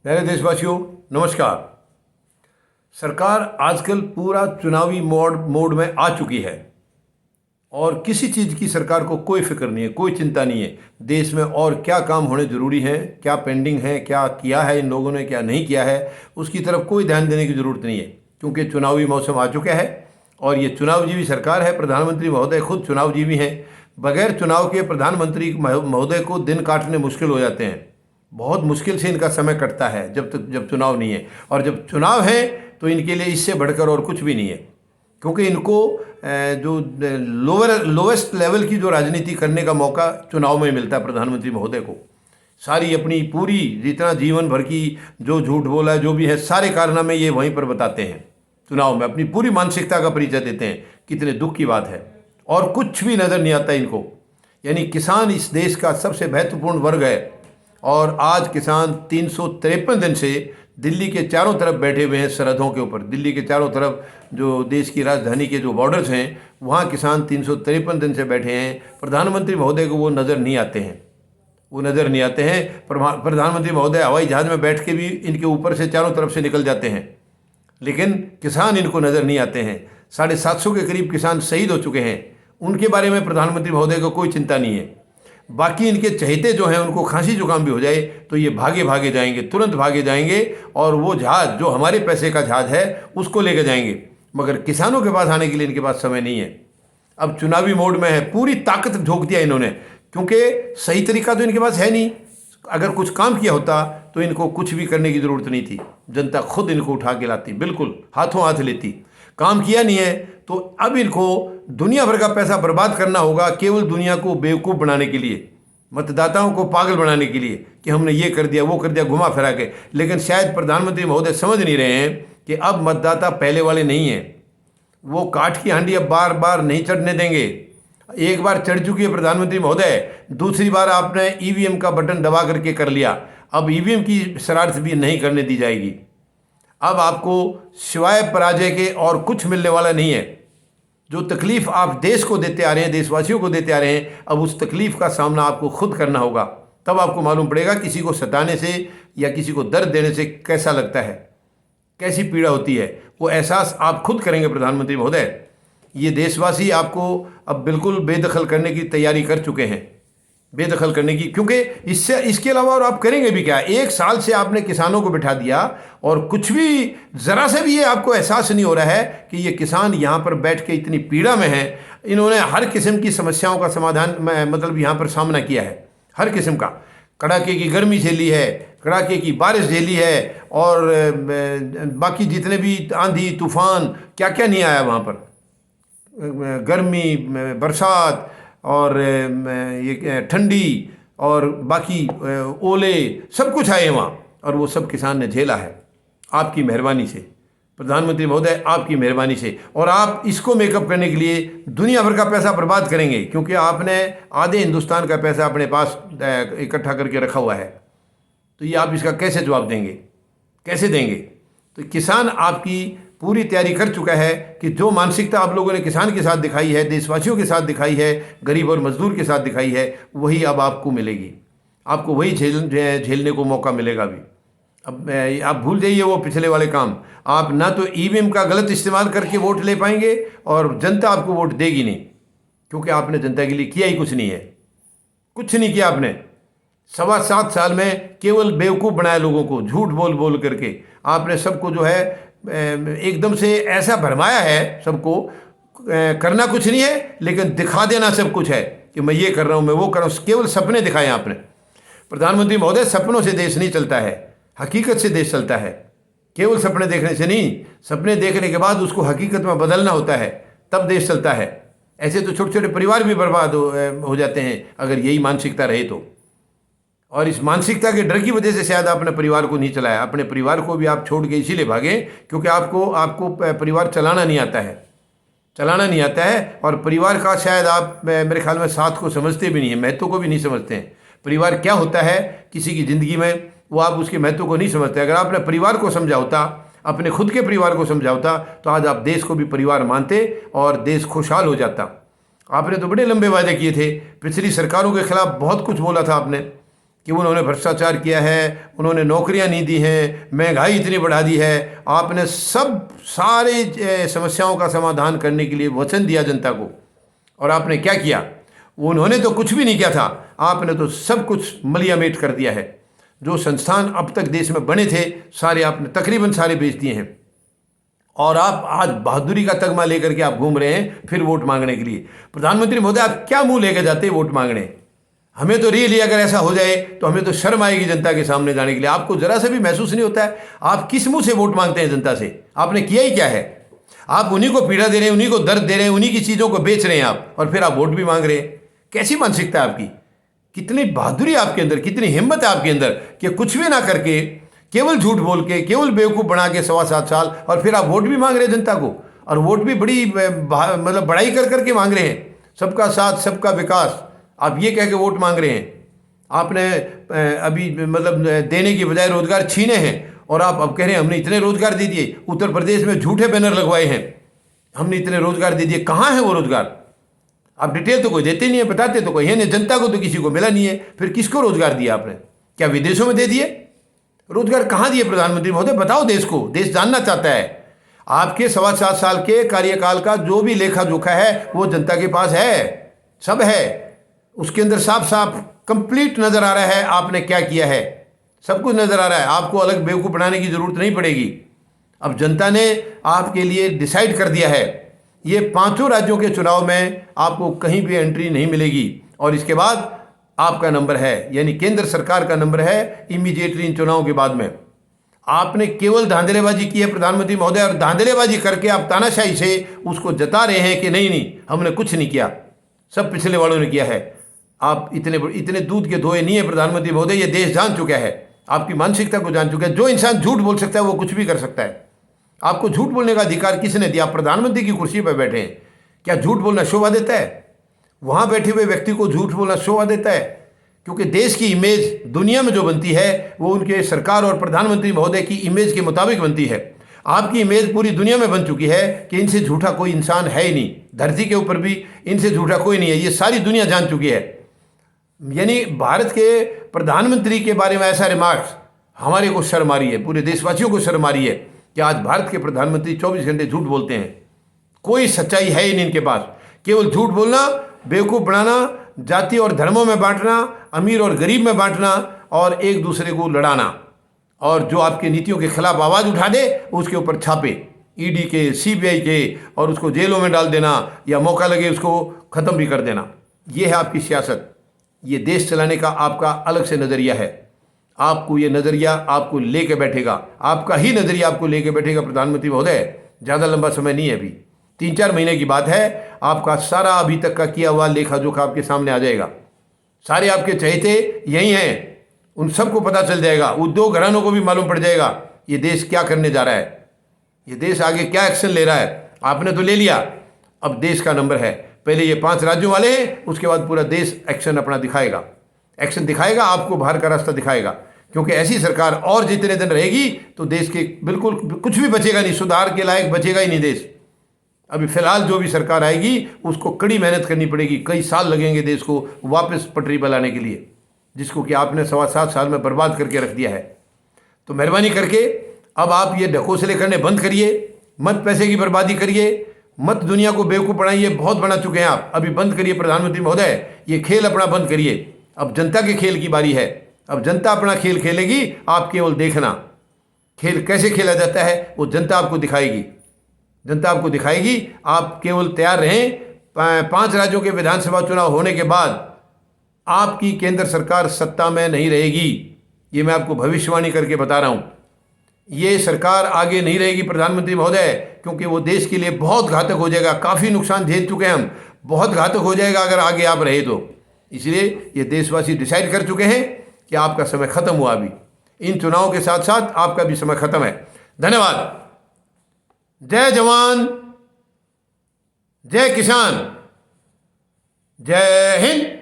प्यारे देशवासियों, नमस्कार। सरकार आजकल पूरा चुनावी मोड में आ चुकी है और किसी चीज़ की सरकार को कोई फिक्र नहीं है, कोई चिंता नहीं है। देश में और क्या काम होने ज़रूरी है, क्या पेंडिंग है, क्या किया है इन लोगों ने, क्या नहीं किया है, उसकी तरफ कोई ध्यान देने की ज़रूरत नहीं है, क्योंकि चुनावी मौसम आ चुका है और ये चुनावजीवी सरकार है। प्रधानमंत्री महोदय खुद चुनावजीवी हैं। बगैर चुनाव के प्रधानमंत्री महोदय को दिन काटने मुश्किल हो जाते हैं। बहुत मुश्किल से इनका समय कटता है जब चुनाव नहीं है, और जब चुनाव है तो इनके लिए इससे बढ़कर और कुछ भी नहीं है, क्योंकि इनको जो लोवेस्ट लेवल की जो राजनीति करने का मौका चुनाव में मिलता है प्रधानमंत्री महोदय को। सारी अपनी पूरी जितना जीवन भर की जो झूठ बोला जो भी है, सारे कारनामे ये वहीं पर बताते हैं। चुनाव में अपनी पूरी मानसिकता का परिचय देते हैं। कितने दुख की बात है, और कुछ भी नज़र नहीं आता इनको। यानी किसान इस देश का सबसे महत्वपूर्ण वर्ग है, और आज किसान 353 दिन से दिल्ली के चारों तरफ बैठे हुए हैं, सरहदों के ऊपर। दिल्ली के चारों तरफ जो देश की राजधानी के जो बॉर्डर्स हैं, वहाँ किसान 353 दिन से बैठे हैं। प्रधानमंत्री महोदय को वो नज़र नहीं आते हैं, वो नज़र नहीं आते हैं। प्रधानमंत्री महोदय हवाई जहाज़ में बैठ के भी इनके ऊपर से चारों तरफ से निकल जाते हैं, लेकिन किसान इनको नज़र नहीं आते हैं। 750 के करीब किसान शहीद हो चुके हैं, उनके बारे में प्रधानमंत्री महोदय को कोई चिंता नहीं है। बाकी इनके चहेते जो हैं, उनको खांसी जुकाम भी हो जाए तो ये भागे जाएंगे, तुरंत भागे जाएंगे, और वो जहाज़ जो हमारे पैसे का जहाज़ है उसको लेकर जाएंगे। मगर किसानों के पास आने के लिए इनके पास समय नहीं है। अब चुनावी मोड में है, पूरी ताकत झोंक दिया इन्होंने, क्योंकि सही तरीका तो इनके पास है नहीं। अगर कुछ काम किया होता तो इनको कुछ भी करने की ज़रूरत नहीं थी, जनता खुद इनको उठा के लाती, बिल्कुल हाथों हाथ लेती। काम किया नहीं है तो अब इनको दुनिया भर का पैसा बर्बाद करना होगा, केवल दुनिया को बेवकूफ़ बनाने के लिए, मतदाताओं को पागल बनाने के लिए कि हमने ये कर दिया वो कर दिया, घुमा फिरा के। लेकिन शायद प्रधानमंत्री महोदय समझ नहीं रहे हैं कि अब मतदाता पहले वाले नहीं हैं। वो काठ की हांडी अब बार बार नहीं चढ़ने देंगे। एक बार चढ़ चुकी है प्रधानमंत्री महोदय, दूसरी बार आपने ईवीएम का बटन दबा करके कर लिया, अब ईवीएम की शरारत भी नहीं करने दी जाएगी। अब आपको सिवाय पराजय के और कुछ मिलने वाला नहीं है। जो तकलीफ़ आप देश को देते आ रहे हैं, देशवासियों को देते आ रहे हैं, अब उस तकलीफ़ का सामना आपको खुद करना होगा। तब आपको मालूम पड़ेगा किसी को सताने से या किसी को दर्द देने से कैसा लगता है, कैसी पीड़ा होती है। वो एहसास आप खुद करेंगे प्रधानमंत्री महोदय। ये देशवासी आपको अब बिल्कुल बेदखल करने की तैयारी कर चुके हैं, बेदखल करने की, क्योंकि इसके अलावा और आप करेंगे भी क्या। 1 साल से आपने किसानों को बिठा दिया और कुछ भी ज़रा से भी ये आपको एहसास नहीं हो रहा है कि ये किसान यहाँ पर बैठ के इतनी पीड़ा में है। इन्होंने हर किस्म की समस्याओं का समाधान मतलब यहाँ पर सामना किया है, हर किस्म का। कड़ाके की गर्मी झेली है, कड़ाके की बारिश झेली है, और बाकी जितने भी आंधी तूफान क्या क्या नहीं आया वहाँ पर, गर्मी, बरसात और ये ठंडी और बाकी ओले, सब कुछ आए वहाँ, और वो सब किसान ने झेला है आपकी मेहरबानी से प्रधानमंत्री महोदय, आपकी मेहरबानी से। और आप इसको मेकअप करने के लिए दुनिया भर का पैसा बर्बाद करेंगे, क्योंकि आपने आधे हिंदुस्तान का पैसा अपने पास इकट्ठा करके रखा हुआ है। तो ये आप इसका कैसे जवाब देंगे, कैसे देंगे। तो किसान आपकी पूरी तैयारी कर चुका है कि जो मानसिकता आप लोगों ने किसान के साथ दिखाई है, देशवासियों के साथ दिखाई है, गरीब और मजदूर के साथ दिखाई है, वही अब आपको मिलेगी। आपको वही झेलने को मौका मिलेगा भी। अब आप भूल जाइए वो पिछले वाले काम। आप ना तो ईवीएम का गलत इस्तेमाल करके वोट ले पाएंगे, और जनता आपको वोट देगी नहीं, क्योंकि आपने जनता के लिए किया ही कुछ नहीं है। कुछ नहीं किया आपने। 7.25 साल में केवल बेवकूफ़ बनाया लोगों को, झूठ बोल बोल करके। आपने सबको जो है एकदम से ऐसा भरमाया है सबको, करना कुछ नहीं है लेकिन दिखा देना सब कुछ है कि मैं ये कर रहा हूँ, मैं वो कर रहा हूँ। केवल सपने दिखाए आपने। प्रधानमंत्री महोदय, सपनों से देश नहीं चलता है, हकीकत से देश चलता है। केवल सपने देखने से नहीं, सपने देखने के बाद उसको हकीकत में बदलना होता है, तब देश चलता है। ऐसे तो छोटे छोटे परिवार भी बर्बाद हो जाते हैं अगर यही मानसिकता रहे तो। और इस मानसिकता के डर की वजह से शायद अपने परिवार को नहीं चलाया। अपने परिवार को भी आप छोड़ के इसीलिए भागे क्योंकि आपको परिवार चलाना नहीं आता है, चलाना नहीं आता है। और परिवार का शायद आप मेरे ख्याल में साथ को समझते भी नहीं है, महत्व को भी नहीं समझते हैं। परिवार क्या होता है किसी की ज़िंदगी में, वो आप उसके महत्व को नहीं समझते। अगर आपने परिवार को समझा होता, अपने खुद के परिवार को समझा होता, तो आज आप देश को भी परिवार मानते और देश खुशहाल हो जाता। आपने तो बड़े लंबे वादे किए थे, पिछली सरकारों के खिलाफ बहुत कुछ बोला था आपने, कि उन्होंने भ्रष्टाचार किया है, उन्होंने नौकरियां नहीं दी हैं, महंगाई इतनी बढ़ा दी है। आपने सब सारे समस्याओं का समाधान करने के लिए वचन दिया जनता को, और आपने क्या किया? उन्होंने तो कुछ भी नहीं किया था, आपने तो सब कुछ मलियामेट कर दिया है। जो संस्थान अब तक देश में बने थे सारे आपने तकरीबन सारे बेच दिए हैं, और आप आज बहादुरी का तगमा लेकर के आप घूम रहे हैं फिर वोट मांगने के लिए। प्रधानमंत्री महोदय, आप क्या मुंह लेकर जाते हैं वोट मांगने? हमें तो रियली अगर ऐसा हो जाए तो हमें तो शर्म आएगी जनता के सामने जाने के लिए। आपको जरा सा भी महसूस नहीं होता है? आप किस मुंह से वोट मांगते हैं जनता से? आपने किया ही क्या है? आप उन्हीं को पीड़ा दे रहे हैं, उन्हीं को दर्द दे रहे हैं, उन्हीं की चीज़ों को बेच रहे हैं आप, और फिर आप वोट भी मांग रहे हैं। कैसी मानसिकता है आपकी? कितनी बहादुरी आपके अंदर, कितनी हिम्मत है आपके अंदर कि कुछ भी ना करके, केवल झूठ बोल के, केवल बेवकूफ़ बना के 7.25 साल, और फिर आप वोट भी मांग रहे हैं जनता को, और वोट भी बड़ी मतलब बड़ाई कर करके मांग रहे हैं। सबका साथ, सबका विकास, आप ये कह के वोट मांग रहे हैं। आपने अभी मतलब देने की बजाय रोजगार छीने हैं, और आप अब कह रहे हैं हमने इतने रोजगार दे दिए। उत्तर प्रदेश में झूठे बैनर लगवाए हैं, हमने इतने रोजगार दे दिए। कहाँ है वो रोजगार? आप डिटेल तो कोई देते नहीं है, बताते तो कोई है नहीं। जनता को तो किसी को मिला नहीं है, फिर किसको रोजगार दिया आपने? क्या विदेशों में दे दिए? रोजगार कहाँ दिए प्रधानमंत्री महोदय? बताओ देश को, देश जानना चाहता है। आपके 7.25 साल के कार्यकाल का जो भी लेखा जोखा है वो जनता के पास है, सब है। उसके अंदर साफ साफ कंप्लीट नजर आ रहा है आपने क्या किया है, सब कुछ नजर आ रहा है। आपको अलग बेवकूफ़ बनाने की जरूरत नहीं पड़ेगी। अब जनता ने आपके लिए डिसाइड कर दिया है, ये 5 राज्यों के चुनाव में आपको कहीं भी एंट्री नहीं मिलेगी, और इसके बाद आपका नंबर है, यानी केंद्र सरकार का नंबर है इमीडिएटली इन चुनाव के बाद में। आपने केवल धांधलेबाजी की है प्रधानमंत्री महोदय, और धांधलेबाजी करके आप तानाशाही से उसको जता रहे हैं कि नहीं नहीं हमने कुछ नहीं किया, सब पिछले वालों ने किया है। आप इतने दूध के धोए नहीं है प्रधानमंत्री महोदय, ये देश जान चुका है, आपकी मानसिकता को जान चुका है। जो इंसान झूठ बोल सकता है वो कुछ भी कर सकता है। आपको झूठ बोलने का अधिकार किसने दिया? आप प्रधानमंत्री की कुर्सी पर बैठे हैं, क्या झूठ बोलना शोभा देता है? वहाँ बैठे हुए व्यक्ति को झूठ बोलना शोभा देता है? क्योंकि देश की इमेज दुनिया में जो बनती है वो उनके सरकार और प्रधानमंत्री महोदय की इमेज के मुताबिक बनती है। आपकी इमेज पूरी दुनिया में बन चुकी है कि इनसे झूठा कोई इंसान है ही नहीं, धरती के ऊपर भी इनसे झूठा कोई नहीं है, ये सारी दुनिया जान चुकी है। यानी भारत के प्रधानमंत्री के बारे में ऐसा रिमार्क्स हमारे को शर्म आ रही है, पूरे देशवासियों को शर्म आ रही है कि आज भारत के प्रधानमंत्री 24 घंटे झूठ बोलते हैं। कोई सच्चाई है ही नहीं इनके पास, केवल झूठ बोलना, बेवकूफ़ बनाना, जाति और धर्मों में बांटना, अमीर और गरीब में बांटना, और एक दूसरे को लड़ाना, और जो आपकी नीतियों के खिलाफ आवाज़ उठा दे उसके ऊपर छापे ईडी के, सीबीआई के, और उसको जेलों में डाल देना, या मौका लगे उसको ख़त्म भी कर देना। ये है आपकी सियासत। ये देश चलाने का आपका अलग से नज़रिया है। आपको ये नज़रिया आपको लेके बैठेगा, आपका ही नज़रिया आपको लेके बैठेगा प्रधानमंत्री महोदय। ज़्यादा लंबा समय नहीं है, अभी 3-4 महीने की बात है। आपका सारा अभी तक का किया हुआ लेखा जोखा आपके सामने आ जाएगा। सारे आपके चहेते यही हैं, उन सबको पता चल जाएगा, उद्योग घरानों को भी मालूम पड़ जाएगा ये देश क्या करने जा रहा है, ये देश आगे क्या एक्शन ले रहा है। आपने तो ले लिया, अब देश का नंबर है। पहले ये 5 राज्यों वाले हैं, उसके बाद पूरा देश एक्शन अपना दिखाएगा, एक्शन दिखाएगा, आपको बाहर का रास्ता दिखाएगा। क्योंकि ऐसी सरकार और जितने दिन रहेगी तो देश के बिल्कुल कुछ भी बचेगा नहीं, सुधार के लायक बचेगा ही नहीं देश। अभी फिलहाल जो भी सरकार आएगी उसको कड़ी मेहनत करनी पड़ेगी, कई साल लगेंगे देश को वापस पटरी पर लाने के लिए, जिसको कि आपने 7.25 साल में बर्बाद करके रख दिया है। तो मेहरबानी करके अब आप ये ढकोसले करने बंद करिए, मत पैसे की बर्बादी करिए, मत दुनिया को बेवकूफ़ बनाइए, बहुत बना चुके हैं आप, अभी बंद करिए प्रधानमंत्री महोदय, ये खेल अपना बंद करिए। अब जनता के खेल की बारी है, अब जनता अपना खेल खेलेगी, आप केवल देखना खेल कैसे खेला जाता है वो जनता आपको दिखाएगी, जनता आपको दिखाएगी। आप केवल तैयार रहें। 5 राज्यों के विधानसभा चुनाव होने के बाद आपकी केंद्र सरकार सत्ता में नहीं रहेगी, ये मैं आपको भविष्यवाणी करके बता रहा हूँ। ये सरकार आगे नहीं रहेगी प्रधानमंत्री महोदय, क्योंकि वो देश के लिए बहुत घातक हो जाएगा। काफ़ी नुकसान झेल चुके हैं हम, बहुत घातक हो जाएगा अगर आगे आप रहे तो। इसलिए ये देशवासी डिसाइड कर चुके हैं कि आपका समय खत्म हुआ। अभी इन चुनावों के साथ साथ आपका भी समय खत्म है। धन्यवाद। जय जवान, जय किसान, जय हिंद।